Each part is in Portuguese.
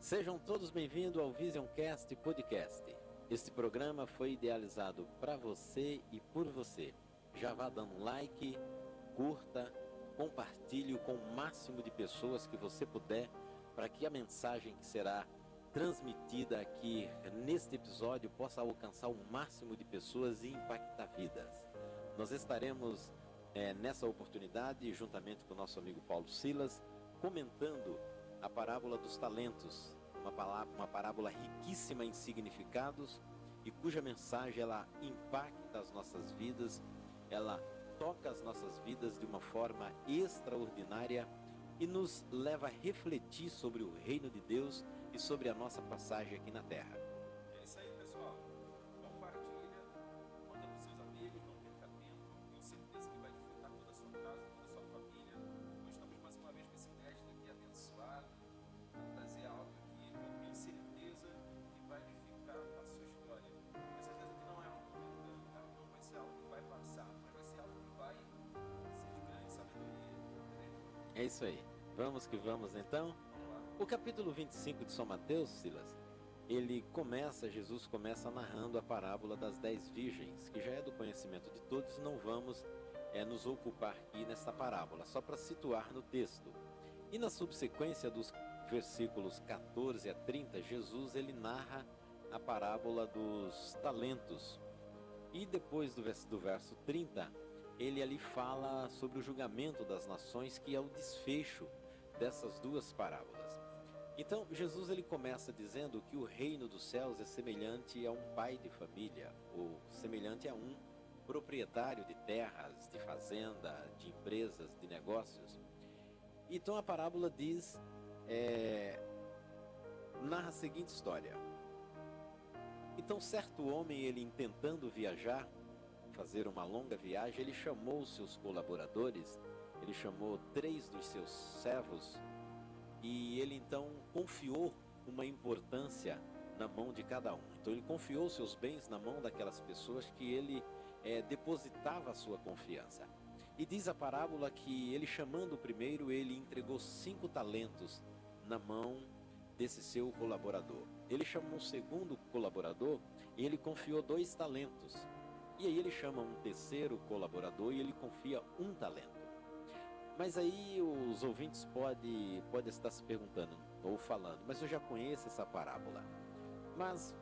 Sejam todos bem-vindos ao Visioncast Podcast. Este programa foi idealizado para você e por você. Já vá dando like, curta, compartilhe com o máximo de pessoas que você puder, para que a mensagem que será transmitida aqui neste episódio possa alcançar o máximo de pessoas e impactar vidas. Nós estaremos nessa oportunidade, juntamente com o nosso amigo Paulo Silas, comentando a parábola dos talentos, uma parábola riquíssima em significados e cuja mensagem ela impacta as nossas vidas, ela toca as nossas vidas de uma forma extraordinária e nos leva a refletir sobre o reino de Deus e sobre a nossa passagem aqui na Terra. É isso aí, pessoal. Compartilha, manda para os seus amigos, não perca tempo. Tenho certeza que vai edificar toda a sua casa, toda a sua família. Hoje estamos mais uma vez com esse inédito aqui abençoado, para trazer algo aqui que eu tenho certeza que vai edificar a sua história. Tenho certeza que não é algo momentâneo, tá? Não vai ser algo que vai passar, mas vai ser algo que vai ser de grande sabedoria. Entendeu? É isso aí. Vamos que vamos então. O capítulo 25 de São Mateus, Silas, Jesus começa narrando a parábola das 10 virgens, que já é do conhecimento de todos, não vamos nos ocupar aqui nesta parábola, só para situar no texto. E na subsequência dos versículos 14 a 30, Jesus ele narra a parábola dos talentos. E depois do verso 30, ele ali fala sobre o julgamento das nações, que é o desfecho dessas duas parábolas. Então, Jesus ele começa dizendo que o reino dos céus é semelhante a um pai de família, ou semelhante a um proprietário de terras, de fazenda, de empresas, de negócios. Então a parábola narra a seguinte história. Então certo homem, ele intentando viajar, fazer uma longa viagem, ele chamou os seus colaboradores, ele chamou 3 dos seus servos, e ele então confiou uma importância na mão de cada um. Então ele confiou seus bens na mão daquelas pessoas que ele depositava a sua confiança. E diz a parábola que ele, chamando o primeiro, ele entregou 5 talentos na mão desse seu colaborador. Ele chamou o segundo colaborador e ele confiou 2 talentos. E aí ele chama um terceiro colaborador e ele confia 1 talento. Mas aí os ouvintes podem estar se perguntando ou falando, mas eu já conheço essa parábola. Mas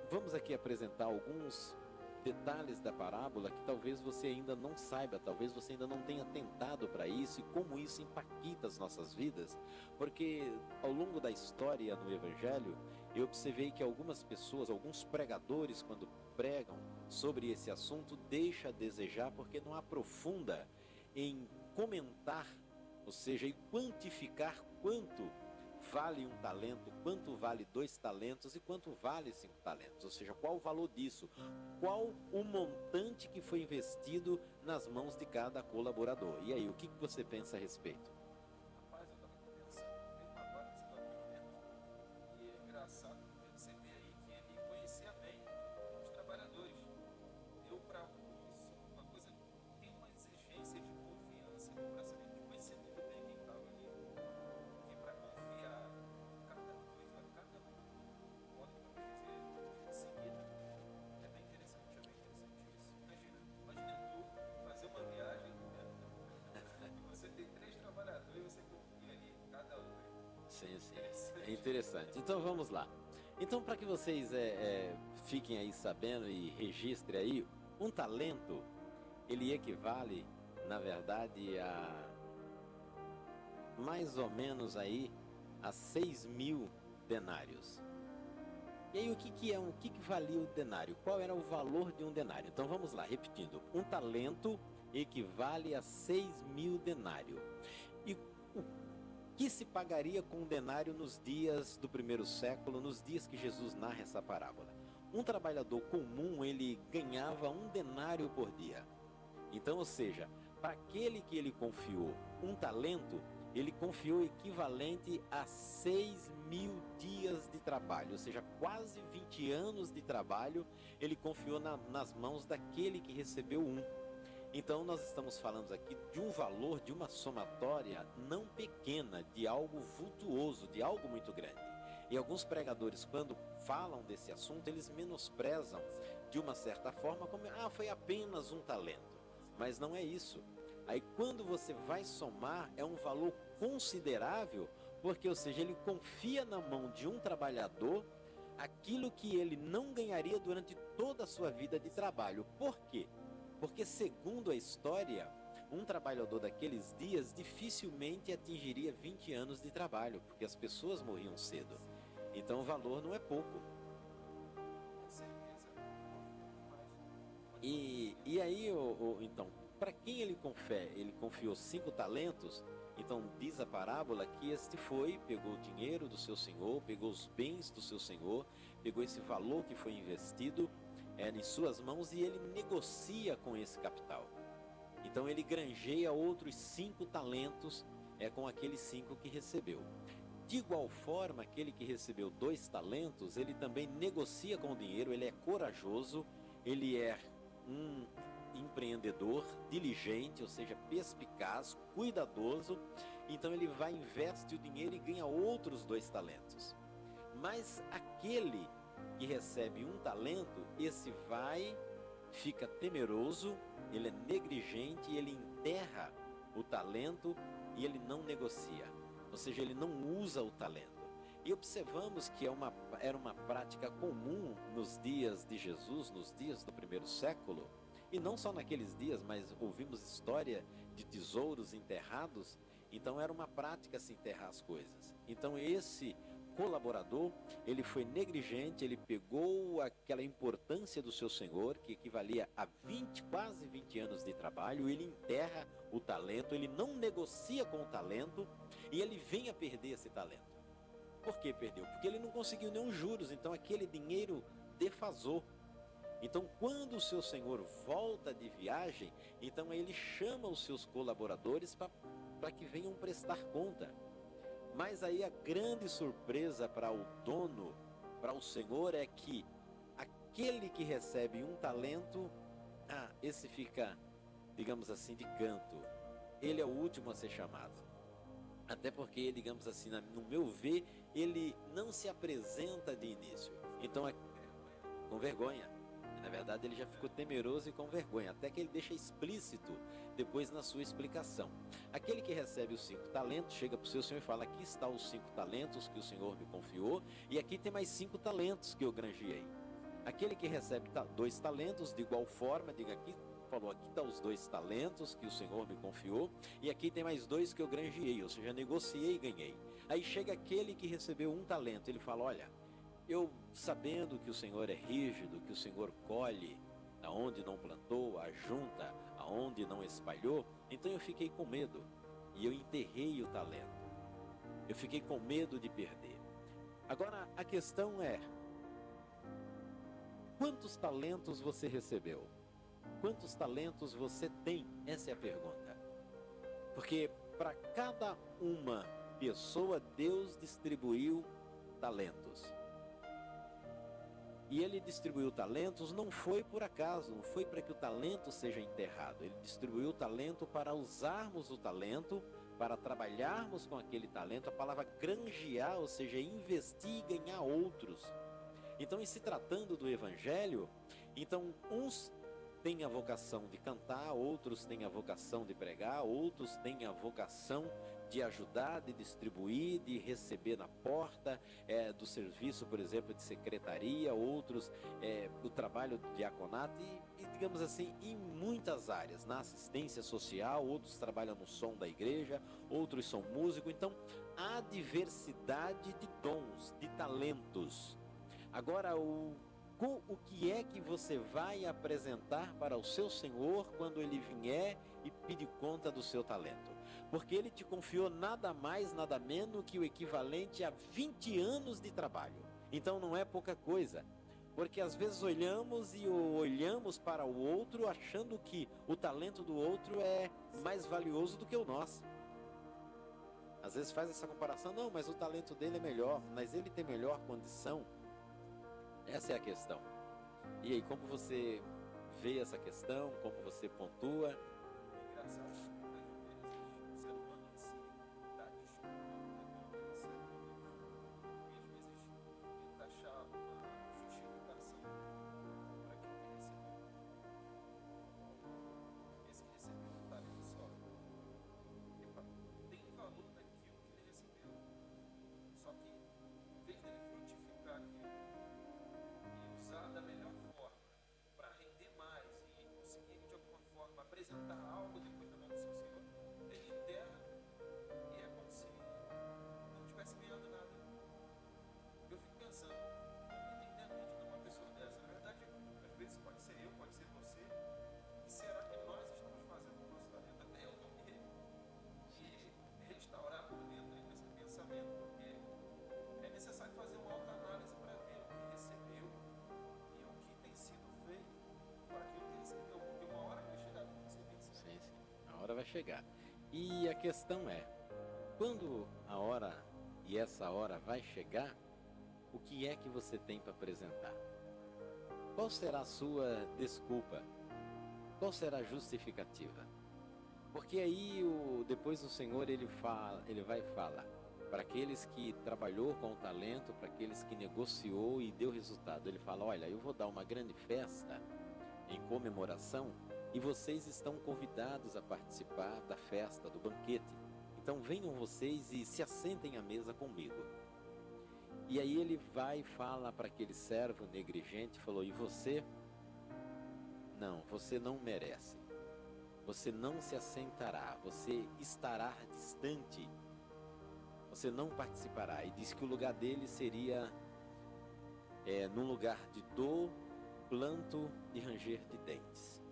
vamos aqui apresentar alguns detalhes da parábola que talvez você ainda não saiba, talvez você ainda não tenha atentado para isso e como isso impacta as nossas vidas, porque ao longo da história no Evangelho, eu observei que algumas pessoas, alguns pregadores, quando pregam sobre esse assunto, deixa a desejar porque não aprofunda em comentar, ou seja, em quantificar quanto vale 1 talento, quanto vale 2 talentos e quanto vale 5 talentos, ou seja, qual o valor disso, qual o montante que foi investido nas mãos de cada colaborador. E aí, o que você pensa a respeito? Rapaz, eu estava pensando mesmo agora nesse momento. E é engraçado perceber aí que ele conhecia bem os trabalhadores. Deu para alguns uma coisa, tem uma exigência de confiança, para saber de conhecer muito bem quem estava ali, que para confiar cada coisa, cada modo que eu dizer em seguida, é bem interessante isso. Imagina tu fazer uma viagem, né? E você tem 3 trabalhadores e você confia ali em cada um. Sim, é interessante. Então vamos lá. Então, para que vocês fiquem aí sabendo e registrem aí, 1 talento, ele equivale, na verdade, a mais ou menos aí a 6.000 denários. E aí o que valia o denário? Qual era o valor de um denário? Então vamos lá, repetindo. 1 talento equivale a 6.000 denários. E o que se pagaria com um denário nos dias do primeiro século, nos dias que Jesus narra essa parábola? Um trabalhador comum, ele ganhava 1 denário por dia. Então, ou seja, para aquele que ele confiou 1 talento, ele confiou equivalente a 6.000 dias de trabalho, ou seja, quase 20 anos de trabalho, ele confiou nas mãos daquele que recebeu 1. Então nós estamos falando aqui de um valor, de uma somatória não pequena, de algo vultuoso, de algo muito grande. E alguns pregadores, quando falam desse assunto, eles menosprezam de uma certa forma, como, foi apenas um talento. Mas não é isso. Aí quando você vai somar, é um valor considerável, porque, ou seja, ele confia na mão de um trabalhador aquilo que ele não ganharia durante toda a sua vida de trabalho. Por quê? Porque, segundo a história, um trabalhador daqueles dias dificilmente atingiria 20 anos de trabalho, porque as pessoas morriam cedo. Então o valor não é pouco. E aí, então, para quem ele confiou 5 talentos, então diz a parábola que este pegou o dinheiro do seu senhor, pegou os bens do seu senhor, pegou esse valor que foi investido em suas mãos e ele negocia com esse capital. Então ele granjeia outros 5 talentos com aqueles 5 que recebeu. De igual forma, aquele que recebeu 2 talentos, ele também negocia com o dinheiro, ele é corajoso, ele é um empreendedor diligente, ou seja, perspicaz, cuidadoso. Então ele vai, investe o dinheiro e ganha outros 2 talentos. Mas aquele que recebe 1 talento, esse fica temeroso, ele é negligente, ele enterra o talento e ele não negocia, ou seja, ele não usa o talento. E observamos que era uma prática comum nos dias de Jesus, nos dias do primeiro século, e não só naqueles dias, mas ouvimos história de tesouros enterrados. Então era uma prática se enterrar as coisas. Então esse colaborador, ele foi negligente, ele pegou aquela importância do seu senhor, que equivalia a quase 20 anos de trabalho, ele enterra o talento, ele não negocia com o talento e ele vem a perder esse talento. Por que perdeu? Porque ele não conseguiu nenhum juros, então aquele dinheiro defasou. Então quando o seu senhor volta de viagem, então ele chama os seus colaboradores para que venham prestar conta. Mas aí a grande surpresa para o dono, para o senhor, é que aquele que recebe 1 talento, esse fica, digamos assim, de canto. Ele é o último a ser chamado. Até porque, digamos assim, no meu ver, ele não se apresenta de início. Então, com vergonha. Na verdade, ele já ficou temeroso e com vergonha, até que ele deixa explícito depois na sua explicação. Aquele que recebe os 5 talentos, chega para o seu senhor e fala: aqui está os 5 talentos que o senhor me confiou, e aqui tem mais 5 talentos que eu granjeei. Aquele que recebe 2 talentos, de igual forma, diga aqui, falou: aqui estão os 2 talentos que o senhor me confiou, e aqui tem mais 2 que eu granjeei, ou seja, negociei e ganhei. Aí chega aquele que recebeu 1 talento, ele fala: olha, eu, sabendo que o Senhor é rígido, que o Senhor colhe aonde não plantou, ajunta aonde não espalhou, então eu fiquei com medo e eu enterrei o talento. Eu fiquei com medo de perder. Agora a questão é: quantos talentos você recebeu? Quantos talentos você tem? Essa é a pergunta. Porque para cada uma pessoa Deus distribuiu talentos. E ele distribuiu talentos não foi por acaso, não foi para que o talento seja enterrado. Ele distribuiu o talento para usarmos o talento, para trabalharmos com aquele talento. A palavra granjear, ou seja, investir e ganhar outros. Então, em se tratando do Evangelho, então uns têm a vocação de cantar, outros têm a vocação de pregar, outros têm a vocação de ajudar, de distribuir, de receber na porta, do serviço, por exemplo, de secretaria, outros do trabalho do diaconato e, digamos assim, em muitas áreas, na assistência social, outros trabalham no som da igreja, outros são músicos. Então, há diversidade de dons, de talentos. Agora, o que é que você vai apresentar para o seu Senhor quando Ele vier e pedir conta do seu talento? Porque Ele te confiou nada mais, nada menos que o equivalente a 20 anos de trabalho. Então não é pouca coisa. Porque às vezes olhamos para o outro achando que o talento do outro é mais valioso do que o nosso. Às vezes faz essa comparação: não, mas o talento dele é melhor, mas ele tem melhor condição. Essa é a questão. E aí, como você vê essa questão? Como você pontua? É engraçado que muitas vezes o ser humano em si dá desculpa para aquilo que recebe de Deus. E às vezes tenta achar uma justificação para aquilo que recebeu. Esse que recebeu um talento só, epa, tem valor daquilo que ele recebeu. Só que, em vez dele frutificar aquilo e usar da melhor forma para render mais e conseguir de alguma forma apresentar algo depois da mão do seu Senhor, ele enterra e é como se não tivesse ganhado nada. Eu fico pensando, como internamente de uma pessoa dessa? Na verdade, às vezes pode ser eu, pode ser você. E será que nós estamos fazendo o nosso talento? Até eu vou me restaurar por dentro aí nesse pensamento, porque é necessário fazer uma autoanálise para ver o que recebeu e o que tem sido feito para aquilo que recebeu, porque uma hora vai chegar como você tem que ser. Sim, sim. A hora vai chegar. E a questão é, quando a hora e essa hora vai chegar, o que é que você tem para apresentar? Qual será a sua desculpa? Qual será a justificativa? Porque aí depois o Senhor ele vai falar para aqueles que trabalhou com o talento, para aqueles que negociou e deu resultado. Ele fala: olha, eu vou dar uma grande festa em comemoração e vocês estão convidados a participar da festa, do banquete. Então venham vocês e se assentem à mesa comigo. E aí ele vai e fala para aquele servo negligente, falou: e você? Não, você não merece. Você não se assentará, você estará distante, você não participará. E diz que o lugar dele seria num lugar de dor, planto e ranger de dentes.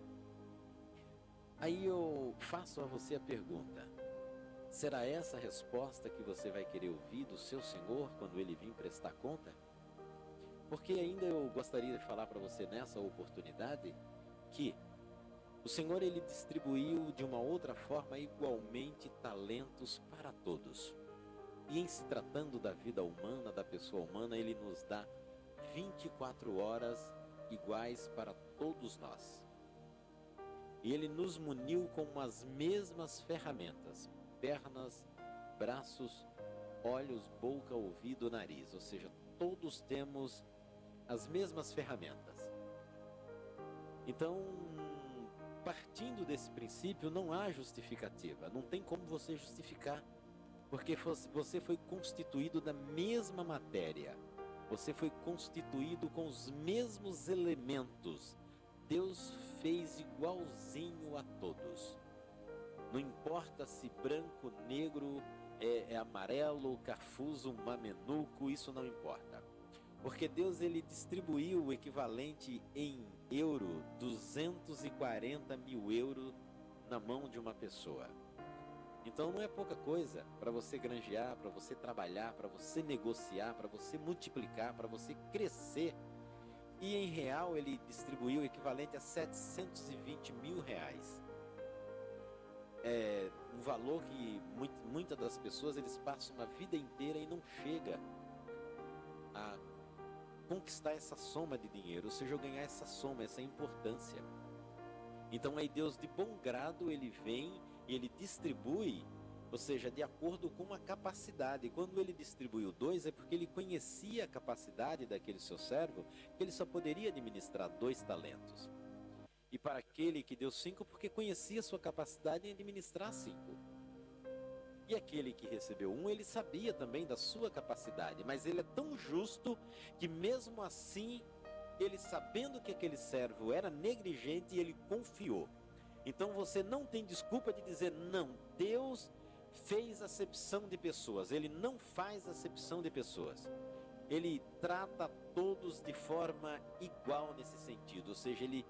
Aí eu faço a você a pergunta: será essa a resposta que você vai querer ouvir do seu Senhor quando ele vir prestar conta? Porque ainda eu gostaria de falar para você nessa oportunidade que o Senhor ele distribuiu de uma outra forma igualmente talentos para todos. E em se tratando da vida humana, da pessoa humana, ele nos dá 24 horas iguais para todos nós. E ele nos muniu com as mesmas ferramentas: pernas, braços, olhos, boca, ouvido, nariz. Ou seja, todos temos as mesmas ferramentas. Então, partindo desse princípio, não há justificativa. Não tem como você justificar, porque você foi constituído da mesma matéria. Você foi constituído com os mesmos elementos. Deus fez igualzinho a todos. Não importa se branco, negro, é amarelo, cafuso, mamenuco, isso não importa. Porque Deus ele distribuiu o equivalente em euro, 240 mil euros na mão de uma pessoa. Então não é pouca coisa para você granjear, para você trabalhar, para você negociar, para você multiplicar, para você crescer. E em real ele distribuiu o equivalente a 720 mil reais. É um valor que muitas das pessoas eles passam uma vida inteira e não chega a conquistar essa soma de dinheiro, ou seja, ganhar essa soma, essa importância. Então aí Deus de bom grado ele vem e ele distribui, ou seja, de acordo com a capacidade. E quando ele distribuiu 2 é porque ele conhecia a capacidade daquele seu servo, que ele só poderia administrar 2 talentos. E para aquele que deu 5, porque conhecia a sua capacidade em administrar 5. E aquele que recebeu 1, ele sabia também da sua capacidade, mas ele é tão justo que mesmo assim, ele sabendo que aquele servo era negligente, ele confiou. Então você não tem desculpa de dizer: não, Deus fez acepção de pessoas. Ele não faz acepção de pessoas. Ele trata todos de forma igual nesse sentido, ou seja, ele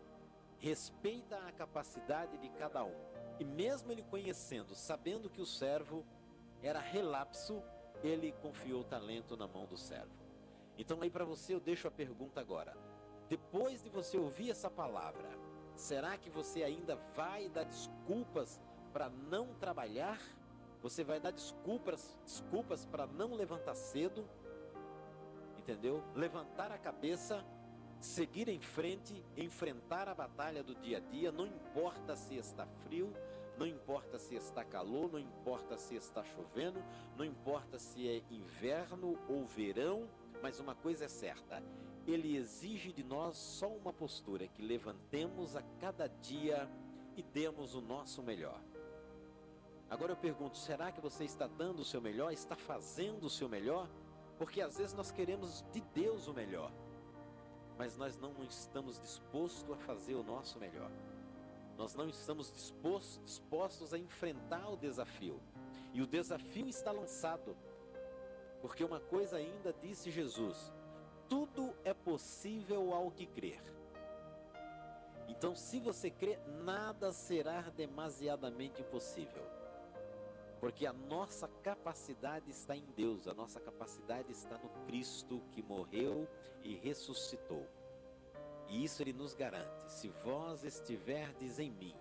respeita a capacidade de cada um. E mesmo ele conhecendo, sabendo que o servo era relapso, ele confiou o talento na mão do servo. Então aí para você eu deixo a pergunta agora. Depois de você ouvir essa palavra, será que você ainda vai dar desculpas para não trabalhar? Você vai dar desculpas para não levantar cedo? Entendeu? Levantar a cabeça seguir em frente, enfrentar a batalha do dia a dia, não importa se está frio, não importa se está calor, não importa se está chovendo, não importa se é inverno ou verão, mas uma coisa é certa, Ele exige de nós só uma postura, que levantemos a cada dia e demos o nosso melhor. Agora eu pergunto, será que você está dando o seu melhor, está fazendo o seu melhor? Porque às vezes nós queremos de Deus o melhor, mas nós não estamos dispostos a fazer o nosso melhor. Nós não estamos dispostos a enfrentar o desafio. E o desafio está lançado. Porque uma coisa ainda disse Jesus: tudo é possível ao que crer. Então, se você crê, nada será demasiadamente impossível. Porque a nossa capacidade está em Deus, a nossa capacidade está no Cristo que morreu e ressuscitou. E isso Ele nos garante: se vós estiverdes em mim,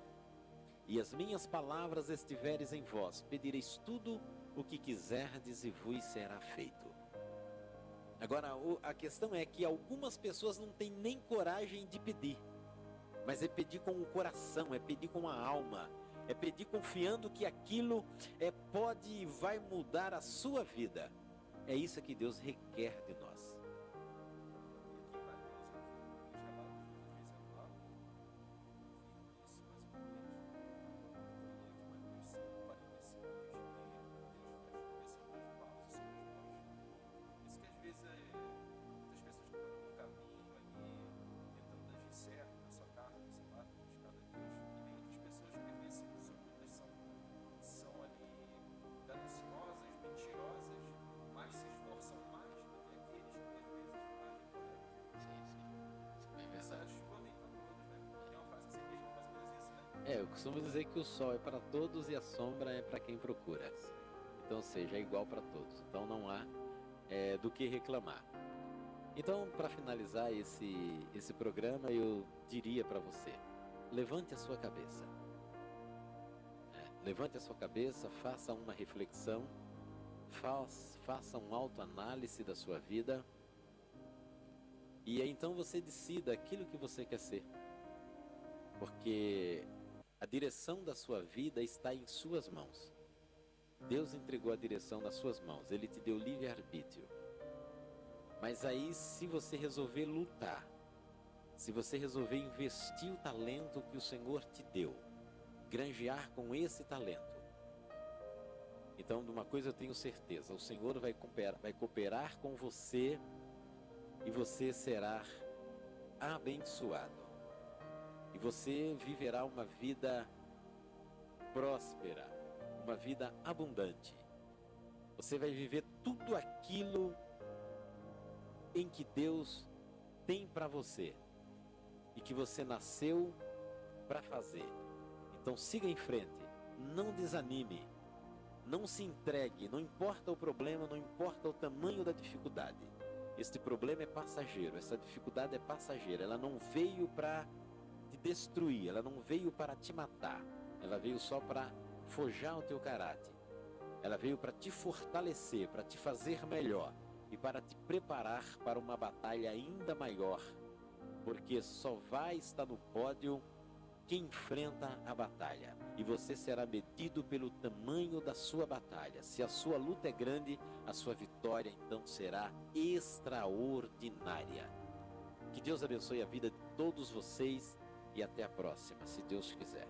e as minhas palavras estiveres em vós, pedireis tudo o que quiserdes e vos será feito. Agora, a questão é que algumas pessoas não têm nem coragem de pedir, mas é pedir com o coração, é pedir com a alma, é pedir confiando que aquilo pode e vai mudar a sua vida. É isso que Deus requer de nós. Eu costumo dizer que o sol é para todos e a sombra é para quem procura. Então, ou seja, é igual para todos. Então não há do que reclamar. Então, para finalizar esse programa, eu diria para você: levante a sua cabeça. Levante a sua cabeça, faça uma reflexão, faça uma autoanálise da sua vida. E aí, então você decida aquilo que você quer ser. Porque a direção da sua vida está em suas mãos. Deus entregou a direção nas suas mãos. Ele te deu livre-arbítrio. Mas aí, se você resolver lutar, se você resolver investir o talento que o Senhor te deu, granjear com esse talento, então de uma coisa eu tenho certeza: o Senhor vai cooperar com você e você será abençoado. E você viverá uma vida próspera, uma vida abundante. Você vai viver tudo aquilo em que Deus tem para você e que você nasceu para fazer. Então siga em frente, não desanime, não se entregue, não importa o problema, não importa o tamanho da dificuldade. Este problema é passageiro, essa dificuldade é passageira, ela não veio para te destruir, ela não veio para te matar, ela veio só para forjar o teu caráter, ela veio para te fortalecer, para te fazer melhor e para te preparar para uma batalha ainda maior, porque só vai estar no pódio quem enfrenta a batalha, e você será medido pelo tamanho da sua batalha. Se a sua luta é grande, a sua vitória então será extraordinária. Que Deus abençoe a vida de todos vocês e até a próxima, se Deus quiser.